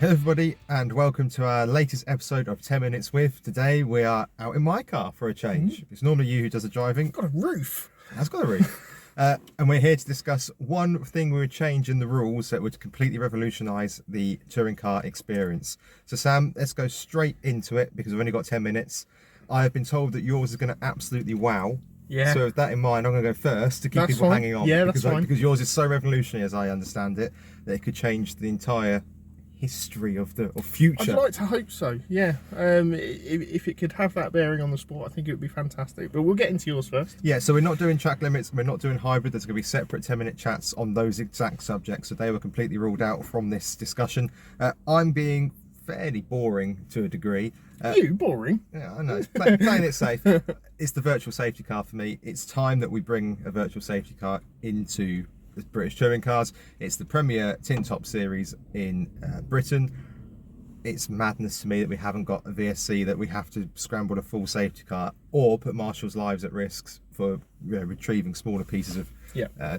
Hello everybody and welcome to our latest episode of 10 Minutes With. Today we are out in my car for a change. It's normally you who does the driving. It's got a roof. It has got a roof. And we're here to discuss one thing we would change in the rules that would completely revolutionise the touring car experience. So Sam, let's go straight into it because we've only got 10 minutes. I have been told that yours is going to absolutely wow. Yeah. So with that in mind, I'm going to go first to keep people hanging on. Yeah, because, that's fine. Because yours is so revolutionary, as I understand it, that it could change the entire history of future. I'd like to hope so. Yeah. If it could have that bearing on the sport, I think it would be fantastic. But we'll get into yours first. Yeah. So we're not doing track limits. We're not doing hybrid. There's going to be separate 10-minute chats on those exact subjects. So they were completely ruled out from this discussion. I'm being fairly boring to a degree. You boring? Yeah, I know. Playing it safe. It's the virtual safety car for me. It's time that we bring a virtual safety car into the British touring cars. It's the premier tin top series in Britain. It's madness to me that we haven't got a VSC, that we have to scramble a full safety car or put marshals' lives at risk for retrieving smaller pieces of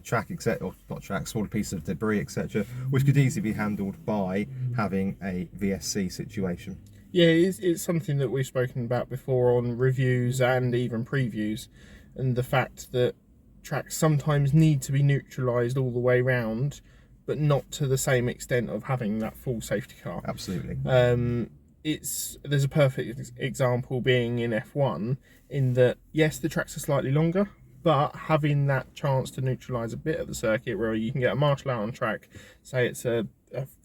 track, etc., or not track, smaller pieces of debris, etc., which could easily be handled by having a VSC situation. Yeah, it's something that we've spoken about before on reviews and even previews, and the fact that tracks sometimes need to be neutralised all the way round, but not to the same extent of having that full safety car. Absolutely. There's a perfect example being in F1, in that yes, the tracks are slightly longer, but having that chance to neutralise a bit of the circuit where you can get a marshal out on track, say it's a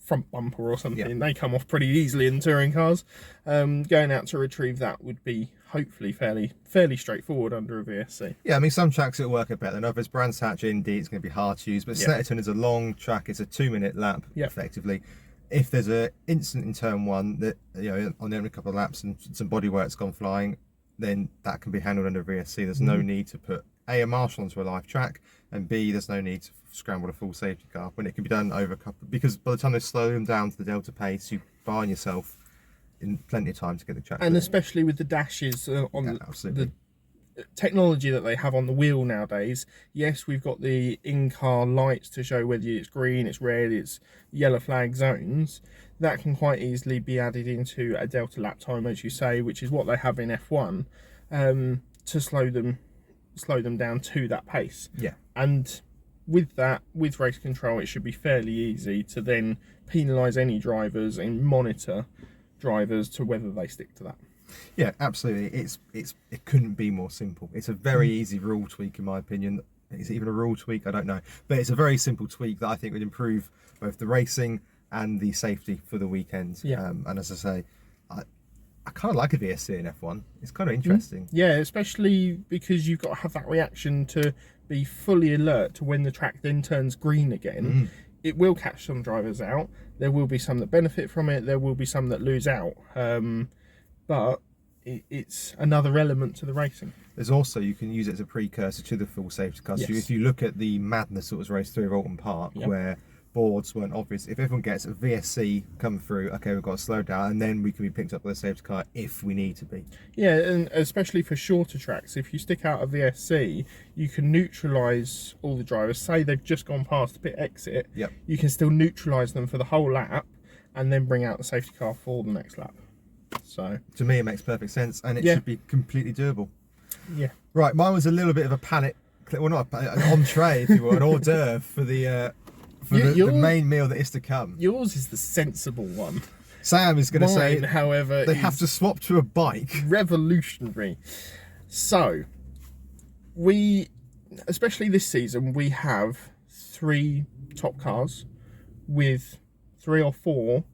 front bumper or something, they come off pretty easily in touring cars. Going out to retrieve that would be hopefully fairly straightforward under a VSC. Yeah, I mean, some tracks it'll work a bit better than others. Brands Hatch, Indy, it's going to be hard to use, but Snetterton is a long track. It's a 2-minute lap, effectively. If there's an incident in turn one that, you know, on every couple of laps and some bodywork's gone flying, then that can be handled under VSC. There's no need to put a marshal onto a live track, and B, there's no need to scramble a full safety car when it can be done over a couple, because by the time they slow them down to the delta pace, you find yourself in plenty of time to get the track. And especially with the dashes on the technology that they have on the wheel nowadays. Yes, we've got the in-car lights to show whether it's green, it's red, it's yellow flag zones. That can quite easily be added into a delta lap time, as you say, which is what they have in F1, to slow them down to that pace. Yeah. And with that, with race control, it should be fairly easy to then penalise any drivers and monitor drivers to whether they stick to that. Yeah, absolutely. It couldn't be more simple. It's a very easy rule tweak, in my opinion. Is it even a rule tweak? I don't know, but it's a very simple tweak that I think would improve both the racing and the safety for the weekend. And as I say, I kind of like a VSC in F1. It's kind of interesting. Yeah, especially because you've got to have that reaction to be fully alert to when the track then turns green again. It will catch some drivers out. There will be some that benefit from it. There will be some that lose out. But it's another element to the racing. There's also, you can use it as a precursor to the full safety car. So if you look at the madness that was raced through Alton Park, where boards weren't obvious, if everyone gets a VSC come through, okay, we've got to slow down, and then we can be picked up with a safety car if we need to be. Yeah, and especially for shorter tracks, if you stick out a VSC, you can neutralise all the drivers. Say they've just gone past the pit exit, you can still neutralise them for the whole lap and then bring out the safety car for the next lap. So to me, it makes perfect sense, and it should be completely doable. Yeah. Right, mine was a little bit of a panic, well, not an entree, if you will, an hors d'oeuvre for the main meal that is to come. Yours is the sensible one. Sam is going to say, however, they have to swap to a bike. Revolutionary. So, especially this season, we have 3 top cars with 3 or 4,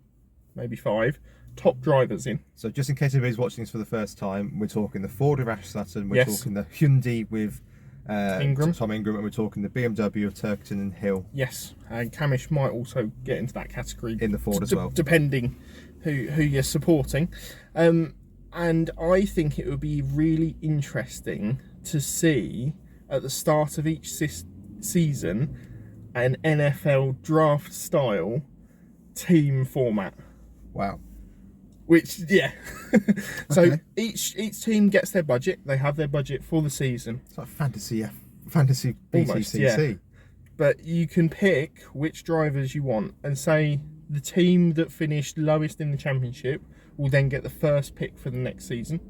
maybe 5, top drivers in. So just in case anybody's watching this for the first time, we're talking the Ford with Ash Sutton, we're talking the Hyundai with Tom Ingram, and we're talking the BMW of Turkington and Hill. Yes, and Camish might also get into that category in the Ford as well, depending who you're supporting. And I think it would be really interesting to see at the start of each season an NFL draft style team format. Wow. Which, so each team gets their budget. They have their budget for the season. It's like fantasy BTCC. But you can pick which drivers you want, and say the team that finished lowest in the championship will then get the first pick for the next season.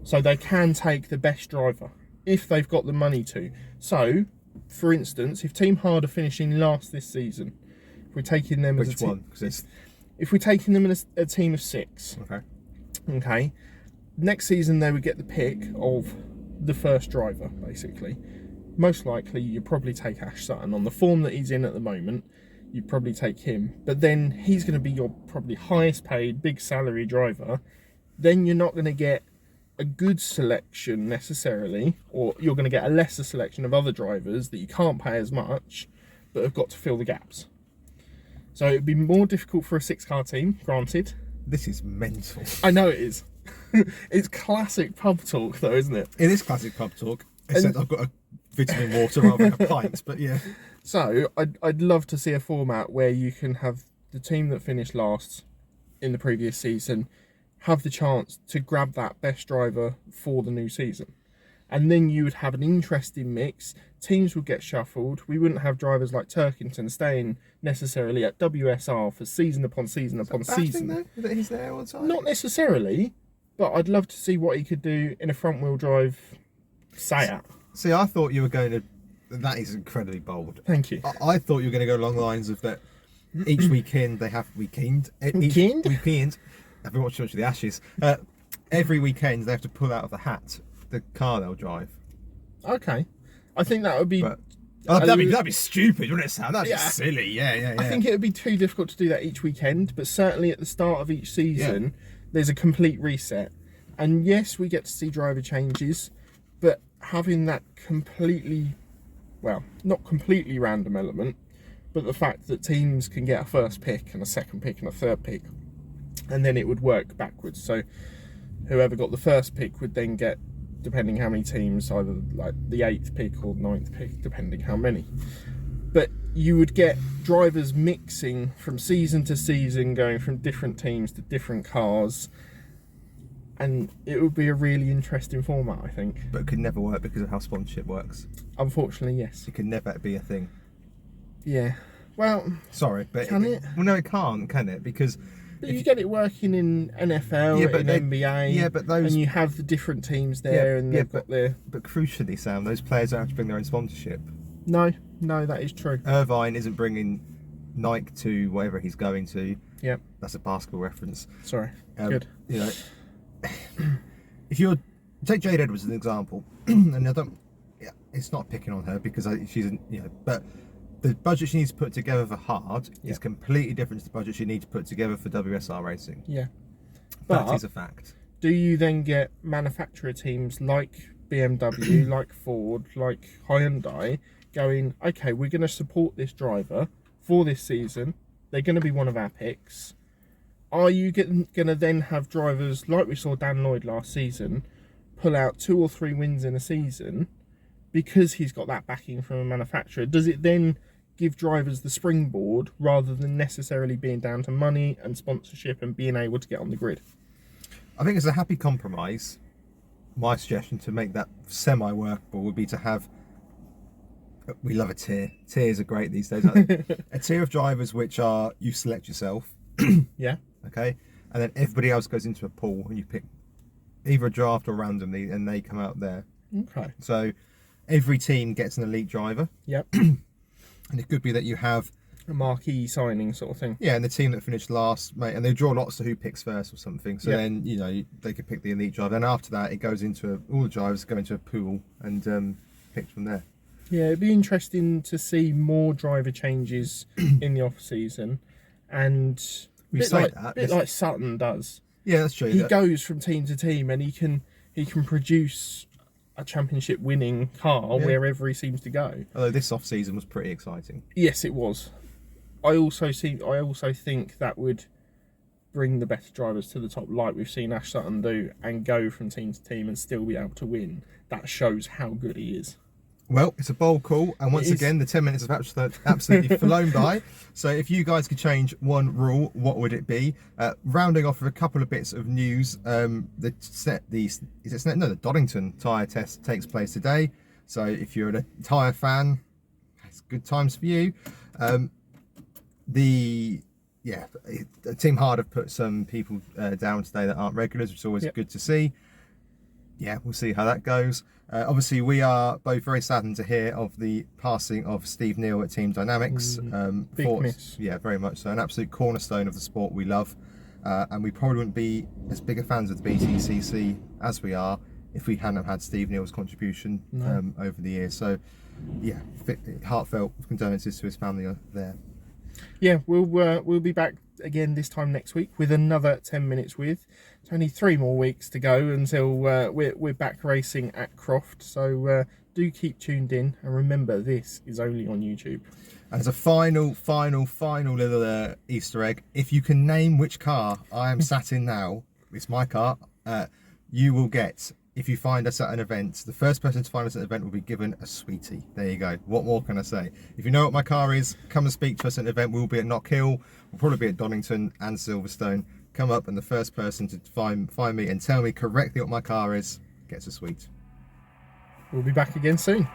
So they can take the best driver if they've got the money to. So, for instance, if Team Hard are finishing last this season, if we're taking them as a team, if we're taking them as a team of 6, okay, next season they would get the pick of the first driver, basically. Most likely, you'd probably take Ash Sutton on the form that he's in at the moment. You'd probably take him, but then he's going to be your probably highest paid, big salary driver. Then you're not going to get a good selection necessarily, or you're going to get a lesser selection of other drivers that you can't pay as much, but have got to fill the gaps. So it'd be more difficult for a 6-car team, granted. This is mental. I know it is. It's classic pub talk though, isn't it? It is classic pub talk, except I've got a vitamin water rather than a pint, but yeah. So I'd love to see a format where you can have the team that finished last in the previous season have the chance to grab that best driver for the new season. And then you would have an interesting mix. Teams would get shuffled. We wouldn't have drivers like Turkington staying necessarily at WSR for season upon season upon season. Though, that he's there all the time? Not necessarily, but I'd love to see what he could do in a front-wheel drive Seat. See, I thought you were going to... That is incredibly bold. Thank you. I thought you were going to go along the lines of that each weekend they have... Weekend? I've been watching much of the Ashes. Every weekend they have to pull out of the hat the car they'll drive. Okay. I think that would be... that'd be stupid, wouldn't it, Sam? That'd be silly. Yeah. I think it would be too difficult to do that each weekend, but certainly at the start of each season, there's a complete reset. And yes, we get to see driver changes, but having that completely, well, not completely random element, but the fact that teams can get a first pick and a second pick and a third pick, and then it would work backwards. So whoever got the first pick would then get, depending how many teams, either like the 8th pick or 9th pick, depending how many. But you would get drivers mixing from season to season, going from different teams to different cars, and it would be a really interesting format, I think. But it could never work because of how sponsorship works. Unfortunately, yes. It could never be a thing. Yeah. Well, sorry, but can it? Well, no, it can't, can it? Because you get it working in NFL, in NBA, but those, and you have the different teams there, and they've got their... But crucially, Sam, those players don't have to bring their own sponsorship. No, that is true. Irvine isn't bringing Nike to wherever he's going to. Yep. That's a basketball reference. Sorry. Good. You know, if you're... Take Jade Edwards as an example, and I don't... Yeah, it's not picking on her because she's... but... The budget she needs to put together for hard is completely different to the budget she needs to put together for WSR racing. Yeah. But that is a fact. Do you then get manufacturer teams like BMW, like Ford, like Hyundai going, okay, we're going to support this driver for this season. They're going to be one of our picks. Are you going to then have drivers like we saw Dan Lloyd last season pull out 2 or 3 wins in a season because he's got that backing from a manufacturer? Does it then give drivers the springboard rather than necessarily being down to money and sponsorship and being able to get on the grid? I think it's a happy compromise. My suggestion to make that semi-workable would be to have... We love a tier. Tiers are great these days. A tier of drivers which are you select yourself. Yeah. Okay. And then everybody else goes into a pool and you pick either a draft or randomly and they come out there. Okay. So every team gets an elite driver. Yep. And it could be that you have a marquee signing sort of thing. Yeah, and the team that finished last, mate, and they draw lots to who picks first or something. So then, they could pick the elite driver. And after that, it goes into all the drivers go into a pool and picked from there. Yeah, it'd be interesting to see more driver changes in the off season, and a bit like Sutton does. Yeah, that's true. He goes from team to team, and he can produce a championship winning car wherever he seems to go. Although this off season was pretty exciting. Yes, it was. I also think that would bring the better drivers to the top, like we've seen Ash Sutton do, and go from team to team and still be able to win. That shows how good he is. Well, it's a bold call, and once again, the 10 minutes have absolutely flown by. So if you guys could change one rule, what would it be? Rounding off with a couple of bits of news, the Donington tyre test takes place today. So if you're a tyre fan, it's good times for you. The yeah, Team Hard have put some people down today that aren't regulars, which is always good to see. Yeah, we'll see how that goes. Obviously, we are both very saddened to hear of the passing of Steve Neal at Team Dynamics. Big miss. Yeah, very much so. An absolute cornerstone of the sport we love. And we probably wouldn't be as big a fans of the BTCC as we are if we hadn't have had Steve Neal's contribution over the years. So, yeah, heartfelt condolences to his family there. Yeah, we'll be back again this time next week with another 10 minutes with. It's only 3 more weeks to go until we're back racing at Croft. So do keep tuned in, and remember, this is only on YouTube. As a final little Easter egg, if you can name which car I am sat in now, it's my car, you will get, if you find us at an event, the first person to find us at an event will be given a sweetie. There you go. What more can I say? If you know what my car is, come and speak to us at an event. We'll be at Knock Hill. We'll probably be at Donington and Silverstone. Come up, and the first person to find me and tell me correctly what my car is gets a sweet. We'll be back again soon.